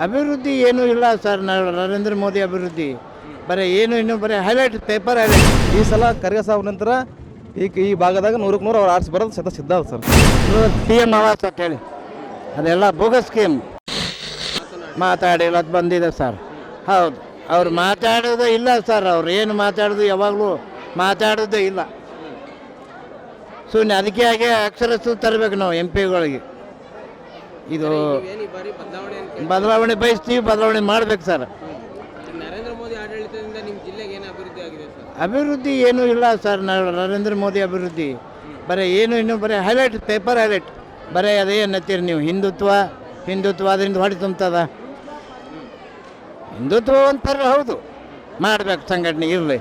ಅಭಿವೃದ್ಧಿ ಏನೂ ಇಲ್ಲ ಸರ್. ನರೇಂದ್ರ ಮೋದಿ ಅಭಿವೃದ್ಧಿ ಬರೀ ಏನು ಇನ್ನೂ ಬರೀ ಹೈಲೈಟ್ ಪೇಪರ್ ಹೈಲೈಟ್. ಈ ಸಲ ಖರ್ಗೆ ಸಾಹೇಬ್ರ ನಂತರ ಈ ಭಾಗದಾಗ 100ಕ್ಕೆ 100 ಅವ್ರು ಆರಿಸಿ ಬರೋದು ಸಿದ್ಧ ಅದ ಸರ್. PM ಆವಾಸ್ ಅಂತ ಹೇಳಿ ಅದೆಲ್ಲ ಬೋಗಸ್ ಸ್ಕೀಮ್ ಮಾತಾಡಿಲ್ಲ ಅದು ಬಂದಿದೆ ಸರ್. ಹೌದು, ಅವ್ರು ಮಾತಾಡೋದು ಇಲ್ಲ ಸರ್. ಅವ್ರು ಏನು ಮಾತಾಡೋದು ಯಾವಾಗಲೂ ಮಾತಾಡೋದೇ ಇಲ್ಲ. ಸುಮ್ಮನೆ ಅದಕ್ಕೆ ಹಾಗೆ ಅಕ್ಷರಸ್ಥ ತರಬೇಕು ನಾವು MP ಗಳಿಗೆ. ಇದು ಬದಲಾವಣೆ ಬಯಸ್ತೀವಿ, ಬದಲಾವಣೆ ಮಾಡ್ಬೇಕು ಸರ್. ನರೇಂದ್ರ ಮೋದಿ ಆಡಳಿತದಿಂದ ನಿಮ್ಮ ಜಿಲ್ಲೆಗೆ ಏನು ಅಭಿವೃದ್ಧಿ ಆಗಿದೆ ಸರ್? ಅಭಿವೃದ್ಧಿ ಏನೂ ಇಲ್ಲ ಸರ್. ನರೇಂದ್ರ ಮೋದಿ ಅಭಿವೃದ್ಧಿ ಬರೀ ಏನು ಇನ್ನೂ ಬರೀ ಹೈಲೈಟ್ ಪೇಪರ್ ಹೈಲೈಟ್. ಬರೀ ಅದೇ ಅನ್ನತ್ತೀರಿ ನೀವು ಹಿಂದುತ್ವ ಅದರಿಂದ ಹೊಡೆ ತುಂಬ್ತದ. ಹಿಂದುತ್ವ ಒಂಥರ ಹೌದು, ಮಾಡಬೇಕು, ಸಂಘಟನೆ ಇರಲಿ.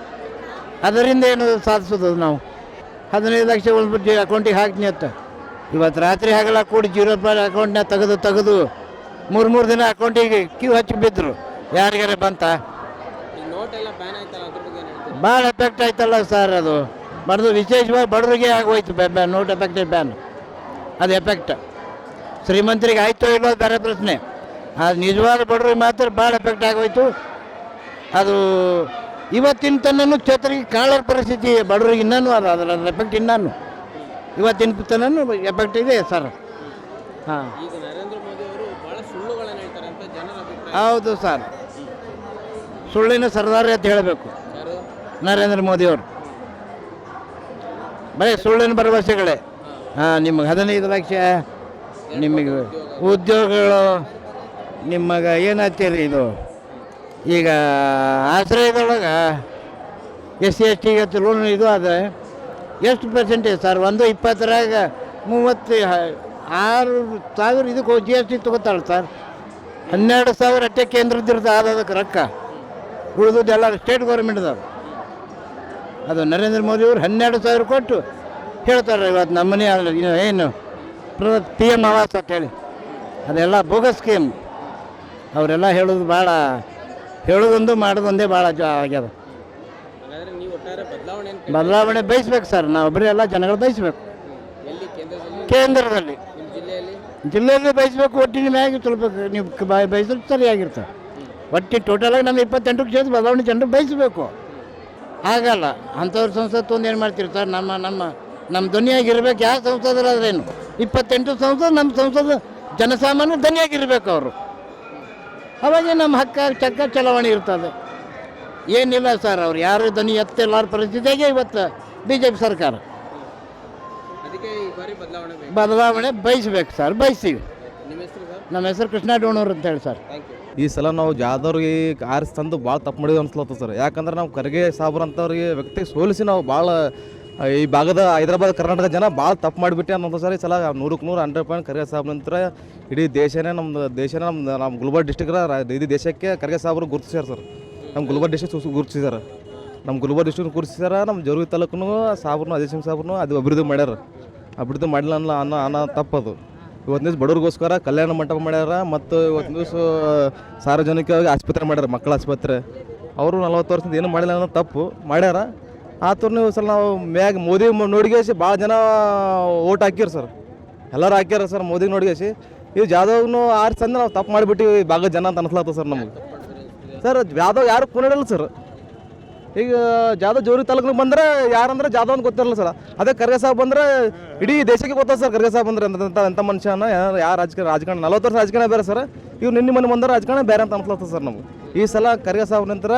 ಅದರಿಂದ ಏನು ಸಾಧಿಸೋದು ನಾವು? 15 ಲಕ್ಷ ಒಂದು ಅಕೌಂಟಿಗೆ ಹಾಕ್ತೀನಿ ಅಂತ ಇವತ್ತು ರಾತ್ರಿ ಆಗಲ್ಲ ಕೂಡಿ 0 ರೂಪಾಯಿ ಅಕೌಂಟ್ನ ತೆಗೆದು 3 ದಿನ ಅಕೌಂಟಿಗೆ ಕ್ಯೂ ಹಚ್ಚಿ ಬಿದ್ದರು. ಯಾರಿಗಾರ ಬಂತ? ಭಾಳ ಎಫೆಕ್ಟ್ ಆಯ್ತಲ್ಲ ಸರ್. ಅದು ವಿಶೇಷವಾಗಿ ಬಡವರಿಗೆ ಆಗೋಯ್ತು ನೋಟ್ ಎಫೆಕ್ಟೆಡ್ ಬ್ಯಾನ್. ಅದು ಎಫೆಕ್ಟ್ ಶ್ರೀಮಂತರಿಗೆ ಆಯ್ತೋ ಇಲ್ಲೋ ಬೇರೆ ಪ್ರಶ್ನೆ. ಅದು ನಿಜವಾದ ಬಡವರಿಗೆ ಮಾತ್ರ ಭಾಳ ಎಫೆಕ್ಟ್ ಆಗೋಯ್ತು. ಅದು ಇವತ್ತಿನ ತನೂ ಚೇತರಿಗೆ ಕಾಳರ ಪರಿಸ್ಥಿತಿ ಬಡವರಿಗೆ ಇನ್ನೂ ಅದರ ಎಫೆಕ್ಟ್ ಇನ್ನೂ ಇವತ್ತಿನ ತನೂ ಎಫೆಕ್ಟ್ ಇದೆ ಸರ್. ಹಾಂ, ಹೌದು ಸರ್. ಸುಳ್ಳಿನ ಸರ್ದಾರಿ ಅಂತ ಹೇಳಬೇಕು ನರೇಂದ್ರ ಮೋದಿಯವರು. ಬರೀ ಸುಳ್ಳಿನ ಭರವಸೆಗಳೇ. ಹಾಂ, ನಿಮಗೆ 15 ಲಕ್ಷ, ನಿಮಗೆ ಉದ್ಯೋಗಗಳು, ನಿಮಗೆ ಏನಾಗ್ತೀರಿ ಇದು ಈಗ ಆಶ್ರಯದೊಳಗೆ SC ST ಲೋನ್ ಇದು ಆದರೆ ಎಷ್ಟು ಪರ್ಸೆಂಟೇಜ್ ಸರ್? 1.20ರಾಗ 36,000 ಇದಕ್ಕೆ GST ತೊಗೋತಾಳೆ ಸರ್. 12,000 ಅಟ್ಟೆ ಕೇಂದ್ರದಿರ್ತ ಅದಕ್ಕೆ ರೊಕ್ಕ, ಉಳಿದದ್ದೆಲ್ಲ ಸ್ಟೇಟ್ ಗೌರ್ಮೆಂಟ್ದವ್ರು. ಅದು ನರೇಂದ್ರ ಮೋದಿಯವರು 12,000 ಕೊಟ್ಟು ಹೇಳ್ತಾರೆ ಇವತ್ತು ನಮ್ಮನೆ ಏನು PM ಆವಾಸ್ ಅಂತ ಹೇಳಿ ಅದೆಲ್ಲ ಬೋಗಸ್ ಸ್ಕೀಮ್. ಅವರೆಲ್ಲ ಹೇಳೋದು ಭಾಳ, ಹೇಳೋದೊಂದು ಮಾಡೋದೊಂದೇ ಭಾಳ ಆಗ್ಯದ. ಬದಲಾವಣೆ ಬಯಸ್ಬೇಕು ಸರ್. ನಾವು ಒಬ್ಬರೇ ಎಲ್ಲ ಜನಗಳು ಬಯಸ್ಬೇಕು. ಕೇಂದ್ರದಲ್ಲಿ ಜಿಲ್ಲೆಯಲ್ಲಿ ಬಯಸ್ಬೇಕು. ಒಟ್ಟಿನ ಮ್ಯಾಗೆ ತೊಳ್ಬೇಕು. ನೀವು ಬಯಸಿದ್ರೆ ಸರಿಯಾಗಿರ್ತದೆ. ಒಟ್ಟು ಟೋಟಲಾಗಿ ನಮ್ಮ 28 ಕ್ಷೇತ್ರ ಬದಲಾವಣೆ ಜನರು ಬಯಸಬೇಕು. ಆಗಲ್ಲ ಅಂಥವ್ರ ಸಂಸತ್ತು ಒಂದು ಏನು ಮಾಡ್ತೀರಿ ಸರ್? ನಮ್ಮ ಧ್ವನಿಯಾಗಿರ್ಬೇಕು. ಯಾವ ಸಂಸದರಾದ್ರೇನು 28 ಸಂಸದ ನಮ್ಮ ಸಂಸದ ಜನಸಾಮಾನ್ಯ ಧ್ವನಿಯಾಗಿರ್ಬೇಕು ಅವರು. ಅವಾಗೇ ನಮ್ಮ ಚಕ್ಕ ಚಲಾವಣೆ ಇರ್ತದೆ. ಏನಿಲ್ಲ ಸರ್, ಅವ್ರು ಯಾರು ಧ್ವನಿ ಎತ್ತಿಲ್ಲಾರ ಪರಿಸ್ಥಿತಿಯಾಗೆ ಇವತ್ತು BJP ಸರ್ಕಾರ. ಬದಲಾವಣೆ ಬಯಸ್ಬೇಕು ಸರ್, ಬಯಸ್ತೀವಿ. ನಮ್ಮ ಹೆಸರು ಕೃಷ್ಣ ಡೋಣೂರು ಅಂತ ಹೇಳಿ ಸರ್. ಈ ಸಲ ನಾವು ಜಾದವ್ರಿಗೆ ಆರಿಸಿ ತಂದು ಭಾಳ ತಪ್ಪು ಮಾಡಿದ್ವಿ ಅನ್ಸ್ಲತ್ತ ಸರ್. ಯಾಕಂದ್ರೆ ನಾವು ಖರ್ಗೆ ಸಾಬ್ರು ಅಂತವ್ರಿಗೆ ವ್ಯಕ್ತಿಗೆ ಸೋಲಿಸಿ ನಾವು ಭಾಳ ಈ ಭಾಗದ ಹೈದರಾಬಾದ್ ಕರ್ನಾಟಕ ಜನ ಭಾಳ ತಪ್ಪು ಮಾಡಿಬಿಟ್ಟೆ ಅನ್ನೋದು ಸರ್. ಈ ಸಲ 100ಕ್ಕೆ 100 100% ಖರ್ಗೆ ಸಾಬ್ರ ನಂತರ ಇಡೀ ದೇಶನೇ ನಮ್ಮ ಗುಲ್ಬರ್ಗ ಡಿಸ್ಟಿಕ್ರ ಇಡೀ ದೇಶಕ್ಕೆ ಖರ್ಗೆ ಸಾಬ್ರು ಗುರುತಿಸ್ಯಾರ ಸರ್. ನಮ್ಮ ಗುಲ್ಬರ್ಗ ಡಿಸ್ಟ್ರಿಕ್ಟ್ ಗುರುತಿಸಿದಾರೆ. ನಮ್ಮ ಗುಲ್ಬರ್ಗ ಡಿಸ್ಟ್ರಿಕ್ಟ್ ಗುರುತಿಸ್ಯಾರ. ನಮ್ಮ ಜೋರ್ಗಿ ತಾಲೂಕು ಸಾಬ್ರು ಅಜಯ್ ಸಿಂಗ್ ಸಾಬ್ರು ಅದು ಅಭಿವೃದ್ಧಿ ಮಾಡ್ಯಾರ. ಅಭಿವೃದ್ಧಿ ಮಾಡಿಲ್ಲ ಅನ್ನೋ ತಪ್ಪದು. ಇವತ್ತಿನ ದಿವಸ ಬಡವ್ರಿಗೋಸ್ಕರ ಕಲ್ಯಾಣ ಮಂಟಪ ಮಾಡ್ಯಾರ. ಮತ್ತು ಇವತ್ತಿನ ದಿವಸ ಸಾರ್ವಜನಿಕವಾಗಿ ಆಸ್ಪತ್ರೆ ಮಾಡ್ಯಾರ, ಮಕ್ಕಳ ಆಸ್ಪತ್ರೆ. ಅವರು 40 ವರ್ಷದಿಂದ ಏನು ಮಾಡಿಲ್ಲ ಅನ್ನೋ ತಪ್ಪು ಮಾಡ್ಯಾರ. ಆತರು ಸಲ ನಾವು ಮೋದಿ ನೋಡಿಗೇಸಿ ಭಾಳ ಜನ ಓಟ್ ಹಾಕ್ಯಾರ ಸರ್. ಎಲ್ಲರೂ ಹಾಕ್ಯಾರ ಸರ್ ಮೋದಿಗೆ ನೋಡಿಗೇಸಿ. ಇದು ಜಾದವ್ನು ಆರಿಸಿ ತಂದು ನಾವು ತಪ್ಪು ಮಾಡಿಬಿಟ್ಟು ಈ ಭಾಗದ ಜನ ಅಂತ ಅನ್ಸ್ಲಾಗ್ತದೆ ಸರ್ ನಮಗೆ. ಸರ್ ಜಾದವ್ ಯಾರು ಕುಣಿಡಲ್ಲ ಸರ್. ಈಗ ಜಾದವ್ ಜೋರಿ ತಾಲೂಕಿಗೆ ಬಂದರೆ ಯಾರಂದ್ರೆ ಜಾದವ್ ಅಂತ ಗೊತ್ತಿರಲ್ಲ ಸರ್. ಅದೇ ಖರ್ಗೆ ಸಾಹೇಬ್ ಬಂದರೆ ಇಡೀ ದೇಶಕ್ಕೆ ಗೊತ್ತದ ಸರ್. ಖರ್ಗೆ ಸಾಹೇಬ್ ಬಂದರೆ ಎಂಥ ಮನುಷ್ಯನ, ಯಾರು ರಾಜಕಾರಣ 40 ವರ್ಷ ರಾಜಕಾರಣ ಬೇರೆ ಸರ್. ಇವ್ರು ನಿನ್ನೆ ಮನೆ ಬಂದರೆ ರಾಜಕಾರಣ ಬೇರೆ ಅಂತ ಅನ್ಸ್ಲಾಗ್ತದೆ ಸರ್ ನಮಗೆ. ಈ ಸಲ ಖರ್ಗೆ ಸಾಹೇಬ್ ನಂತರ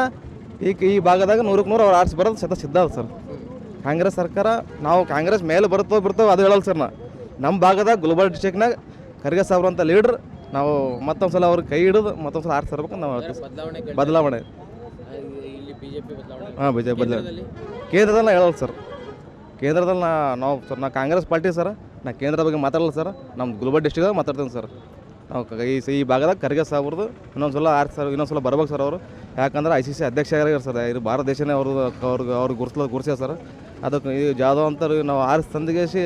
ಈ ಭಾಗದಾಗ 100ಕ್ಕೆ 100 ಅವ್ರು ಆರಿಸಿ ಬರೋದು ಸಿದ್ಧ ಅದ ಸರ್. ಕಾಂಗ್ರೆಸ್ ಸರ್ಕಾರ ನಾವು ಕಾಂಗ್ರೆಸ್ ಮೇಲೆ ಬಿಡ್ತೋ ಅದು ಹೇಳಲ್ಲ ಸರ್. ನಮ್ಮ ಭಾಗದಾಗ ಗುಲ್ಬರ್ಗ ಡಿಸ್ಟ್ರಿಕ್ನಾಗ ಖರ್ಗೆ ಸಾಹೇಬ್ರು ಅಂತ ಲೀಡ್ರ್ ನಾವು ಮತ್ತೊಂದು ಸಲ ಅವ್ರಿಗೆ ಕೈ ಹಿಡಿದು ಮತ್ತೊಂದು ಸಲ ಆರಿಸಿ ತರ್ಬೇಕು ನಾವು ಹೇಳ್ತೀವಿ. ಬದಲಾವಣೆ ಹಾಂ, BJP ಬದಲಾವಣೆ ಕೇಂದ್ರದಲ್ಲಿ ಹೇಳಲ್ಲ ಸರ್. ಕೇಂದ್ರದಲ್ಲಿ ನಾವು ಸರ್ ನಾ ಕಾಂಗ್ರೆಸ್ ಪಾರ್ಟಿ ಸರ್. ನಾ ಕೇಂದ್ರದ ಬಗ್ಗೆ ಮಾತಾಡಲ್ಲ ಸರ್. ನಮ್ಮ ಗುಲ್ಬರ್ಗ ಡಿಸ್ಟ್ರಿಕ್ದಾಗ ಮಾತಾಡ್ತೀನಿ ಸರ್. ನಾವು ಈ ಭಾಗದಾಗ ಖರ್ಗೆ ಸಾಹೇಬ್ರದ್ದು ಇನ್ನೊಂದು ಸಲ ಆರಿಸಿ ಸರ್, ಇನ್ನೊಂದು ಸಲ ಬರ್ಬೇಕು ಸರ್ ಅವರು. ಯಾಕಂದ್ರೆ ICC ಅಧ್ಯಕ್ಷ ಆಗ್ಯಾರ ಸರ್. ಇದು ಭಾರತ ದೇಶನೇ ಅವ್ರಿಗೆ ಗುರ್ಸ್ಯಾರ ಸರ್. ಅದಕ್ಕೆ ಈ ಜಾದವ್ ಅಂತ ನಾವು ಆರಿಸಿ ತಂದಿಗೇಸಿ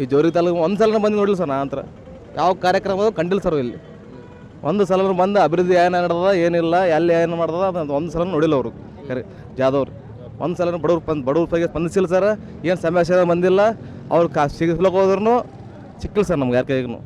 ಈ ಜೋರಿ ತಾಲೂಕು ಒಂದು ಸಲ ಬಂದು ನೋಡಿಲ್ಲ ಸರ್. ನಾ ಅಂತ ಯಾವ ಕಾರ್ಯಕ್ರಮ ಕಂಡಿಲ್ಲ ಸರ್. ಇಲ್ಲಿ ಒಂದು ಸಲ ಬಂದು ಅಭಿವೃದ್ಧಿ ಏನು ನಡೆದ ಏನಿಲ್ಲ, ಎಲ್ಲಿ ಏನು ಮಾಡ್ದದ ಅದು ಒಂದು ಸಲ ನೋಡಿಲ್ಲ ಅವರು ಖರೆ ಜಾದವ್ರು. ಒಂದು ಸಲ ಬಡವ್ರ ಬಗ್ಗೆ ಸ್ಪಂದಿಸಿಲ್ಲ ಸರ್. ಏನು ಸಮಸ್ಯೆ ಬಂದಿಲ್ಲ. ಅವ್ರು ಸಿಗ್ಲಿಕ್ಕೆ ಹೋದ್ರೂ ಸಿಕ್ಕಿಲ್ಲ ಸರ್ ನಮ್ಗೆ ಯಾರ ಕೈಗೂ.